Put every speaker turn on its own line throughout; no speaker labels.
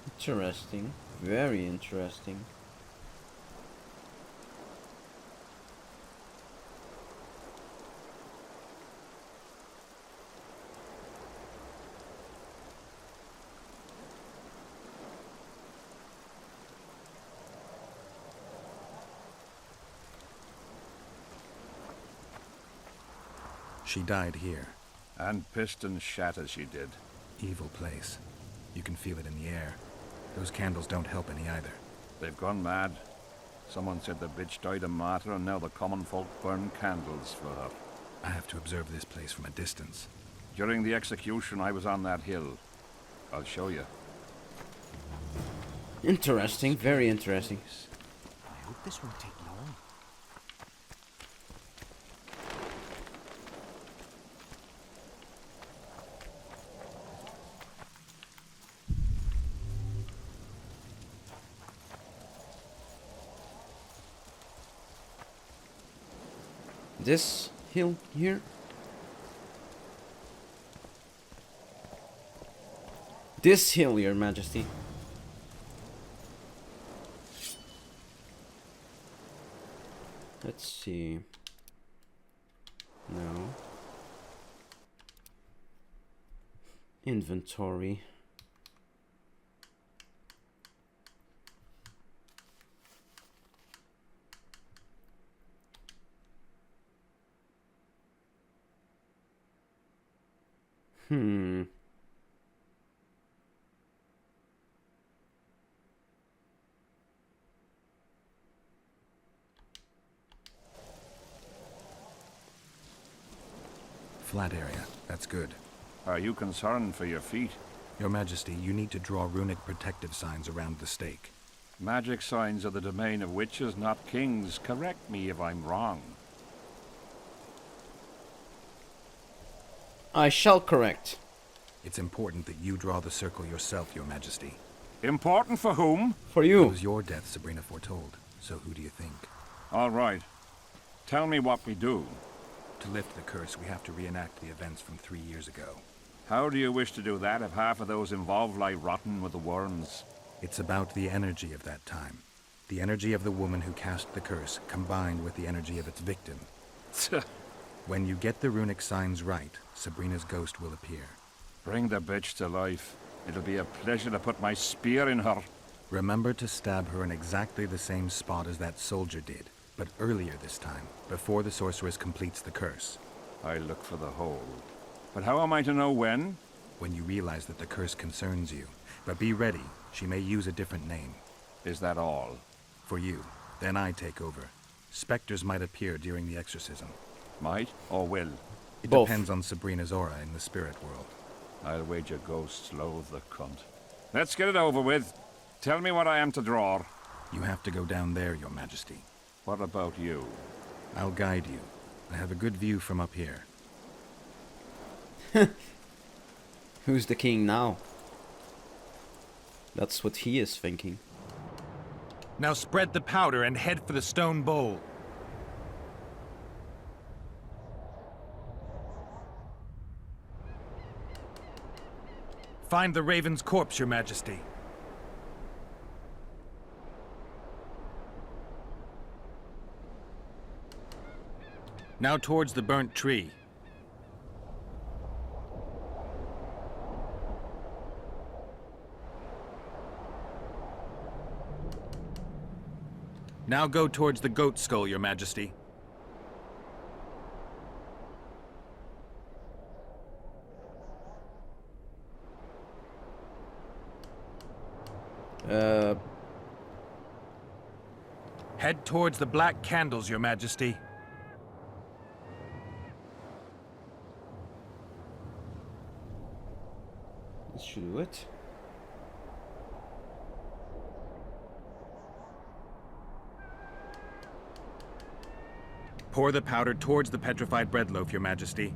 Interesting. Very interesting.
She died here.
And pissed and shat as she did.
Evil place. You can feel it in the air. Those candles don't help any either.
They've gone mad. Someone said the bitch died a martyr and now the common folk burn candles for her.
I have to observe this place from a distance.
During the execution, I was on that hill. I'll show you.
Interesting, very interesting.
I hope this won't take long.
This hill here? This hill, Your Majesty. Let's see. No. Inventory. Hmm.
Flat area. That's good.
Are you concerned for your feet?
Your Majesty, you need to draw runic protective signs around the stake.
Magic signs are the domain of witches, not kings. Correct me if I'm wrong.
I shall correct.
It's important that you draw the circle yourself, Your Majesty.
Important for whom?
For
It
you.
was your death Sabrina foretold, so who do you think?
All right. Tell me what we do.
To lift the curse, we have to reenact the events from 3 years ago.
How do you wish to do that if half of those involved lie rotten with the worms?
It's about the energy of that time. The energy of the woman who cast the curse, combined with the energy of its victim. When you get the runic signs right, Sabrina's ghost will appear.
Bring the bitch to life. It'll be a pleasure to put my spear in her.
Remember to stab her in exactly the same spot as that soldier did, but earlier this time, before the sorceress completes the curse.
I look for the hole. But how am I to know when?
When you realize that the curse concerns you. But be ready, she may use a different name.
Is that all?
For you, then I take over. Spectres might appear during the exorcism.
Might or will?
It
Both.
depends on Sabrina's aura in the spirit world.
I'll wager ghosts loathe the cunt. Let's get it over with. Tell me what I am to draw.
You have to go down there, Your Majesty.
What about you?
I'll guide you. I have a good view from up here.
Who's the king now? That's what he is thinking.
Now spread the powder and head for the stone bowl. Find the raven's corpse, Your Majesty. Now towards the burnt tree. Now go towards the goat skull, Your Majesty. Head towards the black candles, Your Majesty.
This should do it.
Pour the powder towards the petrified bread loaf, Your Majesty.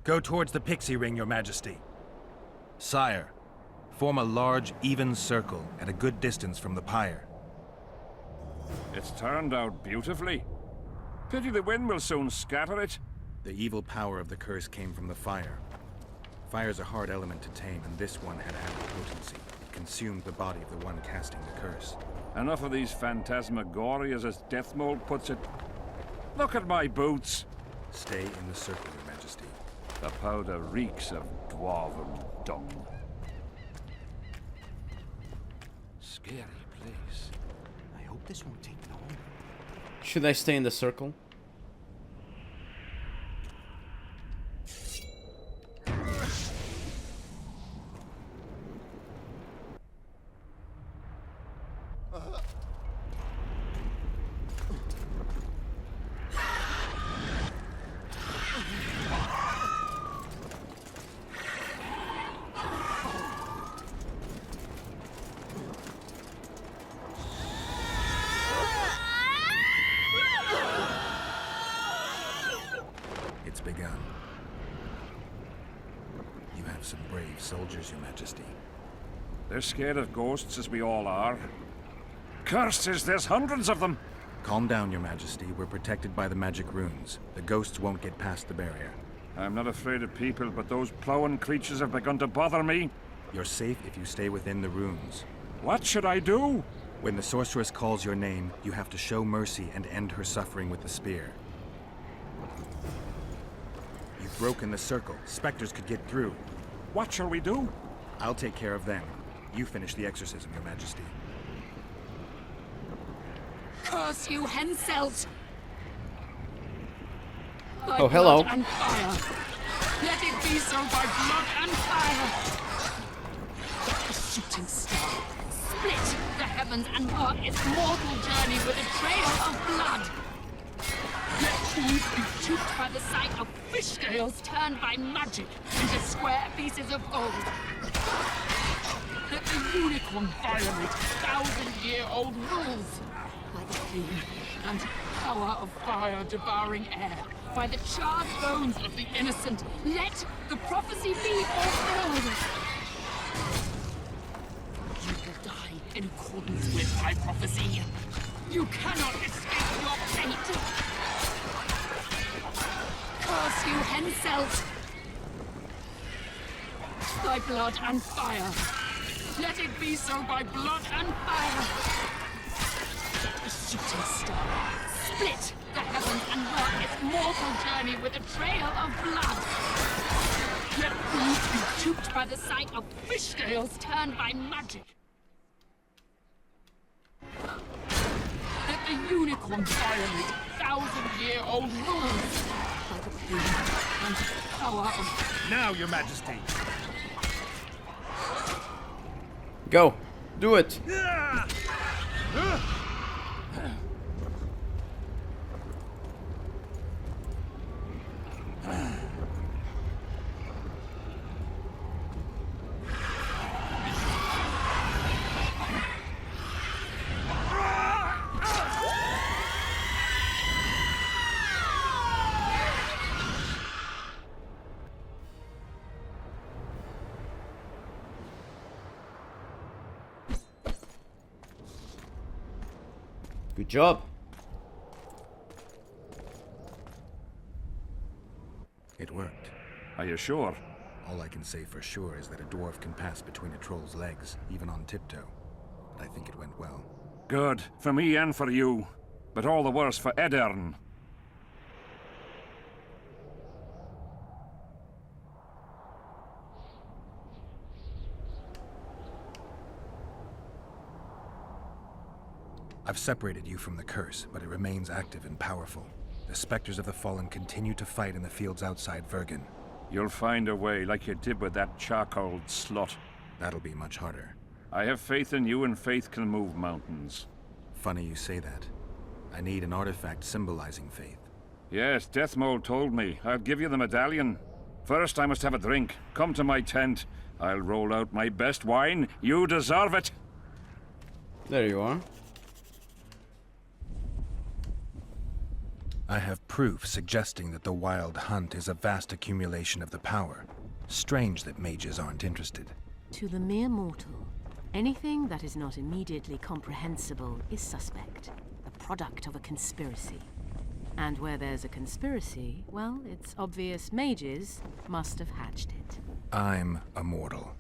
Go towards the pixie ring, Your Majesty. Sire,
Form a large, even circle at a good distance from the pyre.
It's turned out beautifully. Pity the wind will soon scatter it.
The evil power of the curse came from the fire. Fire's a hard element to tame, and this one had added potency. It consumed the body of the one casting the curse.
Enough of these phantasmagorias, as Deathmold puts it. Look at my boots.
Stay in the circle, Your Majesty.
The powder reeks of dwarven dung. Scary place.
I hope this won't take long.
Should I stay in the circle?
It's begun. You have some brave soldiers, Your Majesty.
They're scared of ghosts, as we all are. Curses, there's hundreds of them!
Calm down, Your Majesty. We're protected by the magic runes. The ghosts won't get past the barrier.
I'm not afraid of people, but those plowing creatures have begun to bother me.
You're safe if you stay within the runes.
What should I do?
When the sorceress calls your name, you have to show mercy and end her suffering with the spear. You've broken the circle. Specters could get through.
What shall we do?
I'll take care of them. You finish the exorcism, Your Majesty.
Curse you, Henselt! By
Oh, hello.
blood and fire. Let it be so by blood and fire. A shooting star. Split the heavens and mark its mortal journey with a trail of blood. Let fools be duped by the sight of fish scales turned by magic into square pieces of gold. Let the unicorn violate thousand-year-old rules. By the clean and power of fire devouring air, by the charred bones of the innocent, let the prophecy be fulfilled. You will die in accordance with my prophecy. You cannot escape your fate. Curse you, Henselt! By blood and fire. Let it be so by blood and fire. A shooting star. Split the heavens and mark its mortal journey with a trail of blood. Let fools be duped by the sight of fish scales turned by magic. Let the unicorn violate thousand-year-old rules. By the pain and power of...
Now, Your Majesty.
Go. Do it. Good job.
It worked.
Are you sure?
All I can say for sure is that a dwarf can pass between a troll's legs, even on tiptoe. But I think it went well.
Good. For me and for you. But all the worse for Edern.
I've separated you from the curse, but it remains active and powerful. The specters of the fallen continue to fight in the fields outside Vergen.
You'll find a way, like you did with that charcoal slut.
That'll be much harder.
I have faith in you, and faith can move mountains.
Funny you say that. I need an artifact symbolizing faith.
Yes, Deathmold told me. I'll give you the medallion. First, I must have a drink. Come to my tent. I'll roll out my best wine. You deserve it.
There you are.
I have proof suggesting that the Wild Hunt is a vast accumulation of the power. Strange that mages aren't interested.
To the mere mortal, anything that is not immediately comprehensible is suspect, a product of a conspiracy. And where there's a conspiracy, well, it's obvious mages must have hatched it.
I'm a mortal,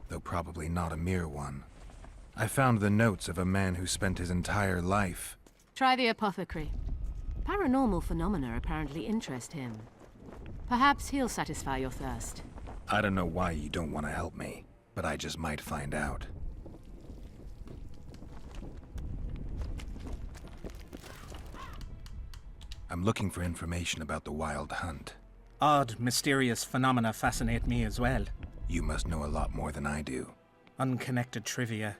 though probably not a mere one. I found the notes of a man who spent his entire life.
Try the apothecary. Paranormal phenomena apparently interest him. Perhaps he'll satisfy your thirst.
I don't know why you don't want to help me, but I just might find out. I'm looking for information about the Wild Hunt.
Odd, mysterious phenomena fascinate me as well.
You must know a lot more than I do.
Unconnected trivia.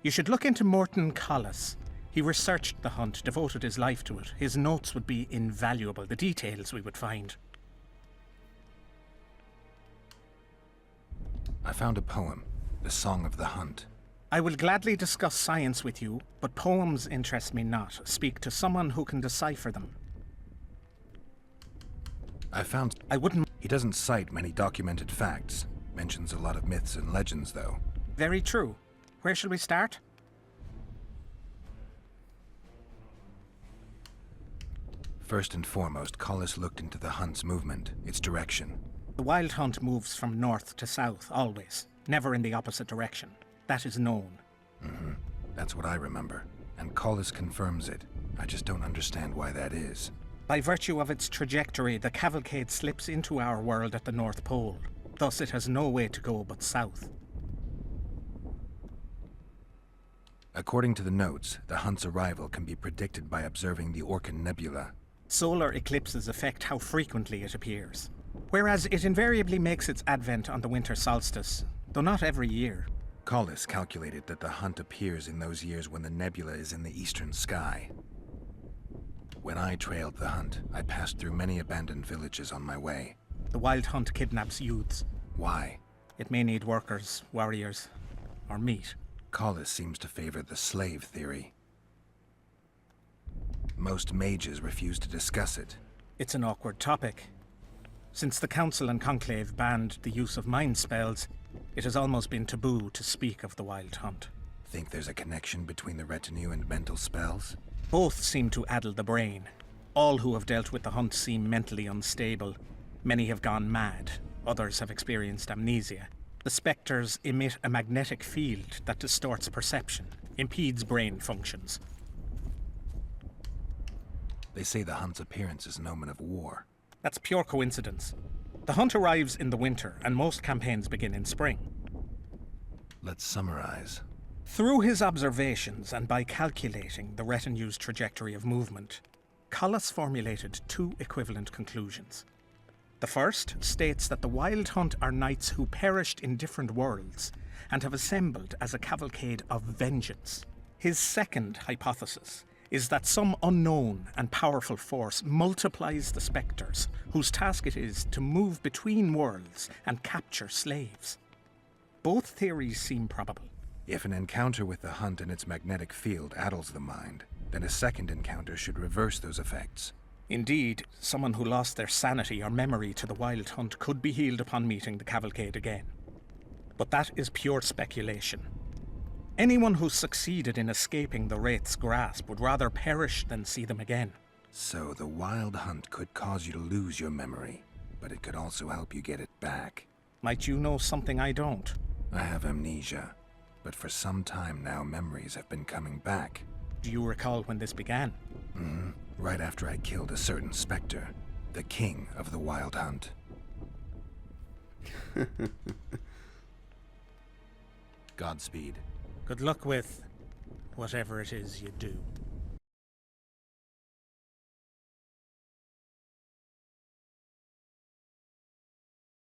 You should look into Morton Collis. He researched the hunt, devoted his life to it. His notes would be invaluable, the details we would find.
I found a poem, The Song of the Hunt.
I will gladly discuss science with you, but poems interest me not. Speak to someone who can decipher them.
I wouldn't... He doesn't cite many documented facts. Mentions a lot of myths and legends, though.
Very true. Where shall we start?
First and foremost, Collis looked into the hunt's movement, its direction.
The wild hunt moves from north to south, always. Never in the opposite direction. That is known.
Mm-hmm. That's what I remember. And Collis confirms it. I just don't understand why that is.
By virtue of its trajectory, the cavalcade slips into our world at the North Pole. Thus it has no way to go but south.
According to the notes, the hunt's arrival can be predicted by observing the Orcan Nebula.
Solar eclipses affect how frequently it appears, whereas it invariably makes its advent on the winter solstice, though not every year.
Collis calculated that the hunt appears in those years when the nebula is in the eastern sky. When I trailed the hunt, I passed through many abandoned villages on my way.
The wild hunt kidnaps youths.
Why?
It may need workers, warriors, or meat.
Collis seems to favor the slave theory. Most mages refuse to discuss it.
It's an awkward topic. Since the Council and Conclave banned the use of mind spells, it has almost been taboo to speak of the wild hunt.
Think there's a connection between the retinue and mental spells?
Both seem to addle the brain. All who have dealt with the hunt seem mentally unstable. Many have gone mad. Others have experienced amnesia. The spectres emit a magnetic field that distorts perception, impedes brain functions.
They say the hunt's appearance is an omen of war.
That's pure coincidence. The hunt arrives in the winter, and most campaigns begin in spring.
Let's summarize.
Through his observations and by calculating the retinue's trajectory of movement, Collis formulated two equivalent conclusions. The first states that the wild hunt are knights who perished in different worlds and have assembled as a cavalcade of vengeance. His second hypothesis is that some unknown and powerful force multiplies the spectres, whose task it is to move between worlds and capture slaves. Both theories seem probable.
If an encounter with the hunt and its magnetic field addles the mind, then a second encounter should reverse those effects.
Indeed, someone who lost their sanity or memory to the wild hunt could be healed upon meeting the cavalcade again. But that is pure speculation. Anyone who succeeded in escaping the Wraith's grasp would rather perish than see them again.
So the wild hunt could cause you to lose your memory, but it could also help you get it back.
Might you know something I don't?
I have amnesia, but for some time now memories have been coming back.
Do you recall when this began?
Right after I killed a certain spectre, the king of the wild hunt. Godspeed.
Good luck with whatever it is you do.